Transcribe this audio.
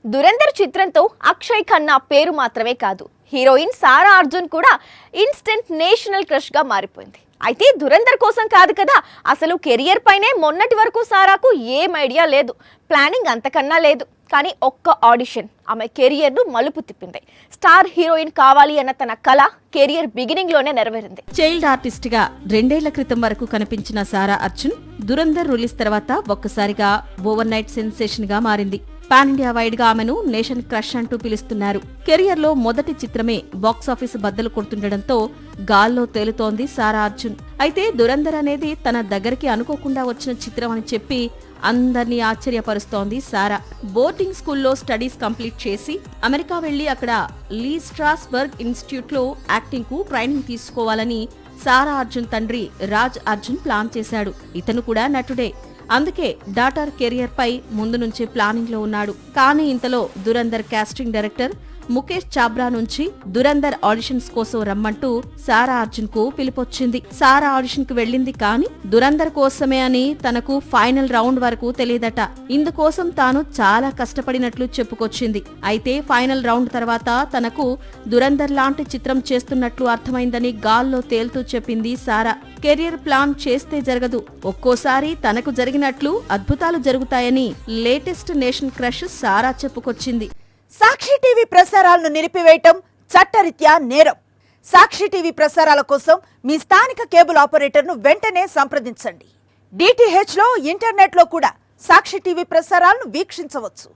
దురంధర్ చిత్రంతో అక్షయ్ ఖన్నా పేరు మాత్రమే కాదు, హీరోయిన్ సారా అర్జున్ కూడా ఇన్స్టెంట్ నేషనల్ క్రష్ గా మారిపోయింది. అయితే దురంధర్ కోసం కాదు కదా, అసలు కెరియర్ పైనే మొన్నటి వరకు సారాకు ఏం ఐడియా లేదు, ప్లానింగ్ అంతకన్నా లేదు. కానీ ఒక్క ఆడిషన్ ఆమె కెరియర్ ను మలుపు తిప్పింది. స్టార్ హీరోయిన్ కావాలి అన్న తన కల కెరియర్ బిగినింగ్ లోనే నెరవేరింది. చైల్డ్ ఆర్టిస్ట్ గా 2 ఏళ్ల క్రితం వరకు కనిపించిన సారా అర్జున్ దురంధర్ రిలీజ్ తర్వాత ఒక్కసారిగా ఓవర్ నైట్ సెన్సేషన్ గా మారింది. పాన్ ఇండియా వైడ్ గా ఆమెను నేషన్ క్రష్ అంటూ పిలుస్తున్నారు. కెరియర్ లో మొదటి చిత్రమే బాక్సాఫీస్ బద్దలు కొడుతుండటంతో గాల్లో తేలుతోంది సారా అర్జున్. అయితే దురంధర్ అనేది తన దగ్గరికి అనుకోకుండా వచ్చిన చిత్రం అని చెప్పి అందర్నీ ఆశ్చర్యపరుస్తోంది సారా. బోర్డింగ్ స్కూల్లో స్టడీస్ కంప్లీట్ చేసి అమెరికా వెళ్లి అక్కడ లీ స్ట్రాస్బర్గ్ ఇన్స్టిట్యూట్ లో యాక్టింగ్ కు ట్రైనింగ్ తీసుకోవాలని సారా అర్జున్ తండ్రి రాజ్ అర్జున్ ప్లాన్ చేశాడు. ఇతను కూడా నటుడే. అందుకే డాటర్ కెరియర్ పై ముందు నుంచే ప్లానింగ్ లో ఉన్నాడు. కానీ ఇంతలో దురంధర్ కాస్టింగ్ డైరెక్టర్ ముఖేష్ చాబ్రా నుంచి దురంధర్ ఆడిషన్స్ కోసం రమ్మంటూ సారా అర్జున్ కు పిలుపొచ్చింది. సారా ఆడిషన్ కు వెళ్లింది కానీ దురంధర్ కోసమే అని తనకు ఫైనల్ రౌండ్ వరకు తెలియదట. ఇందుకోసం తాను చాలా కష్టపడినట్లు చెప్పుకొచ్చింది. అయితే ఫైనల్ రౌండ్ తర్వాత తనకు దురంధర్ లాంటి చిత్రం చేస్తున్నట్లు అర్థమైందని గాల్లో తేల్తూ చెప్పింది సారా. కెరియర్ ప్లాన్ చేస్తే జరగదు, ఒక్కోసారి తనకు జరిగినట్లు అద్భుతాలు జరుగుతాయని లేటెస్ట్ నేషన్ క్రష్ సారా చెప్పుకొచ్చింది. సాక్షి టీవీ ప్రసారాలను నిలిపివేయటం చట్టరీత్యా నేరం. సాక్షి టీవీ ప్రసారాల కోసం మీ స్థానిక కేబుల్ ఆపరేటర్ను వెంటనే సంప్రదించండి. DTH లో ఇంటర్నెట్ లో కూడా సాక్షి టీవీ ప్రసారాలను వీక్షించవచ్చు.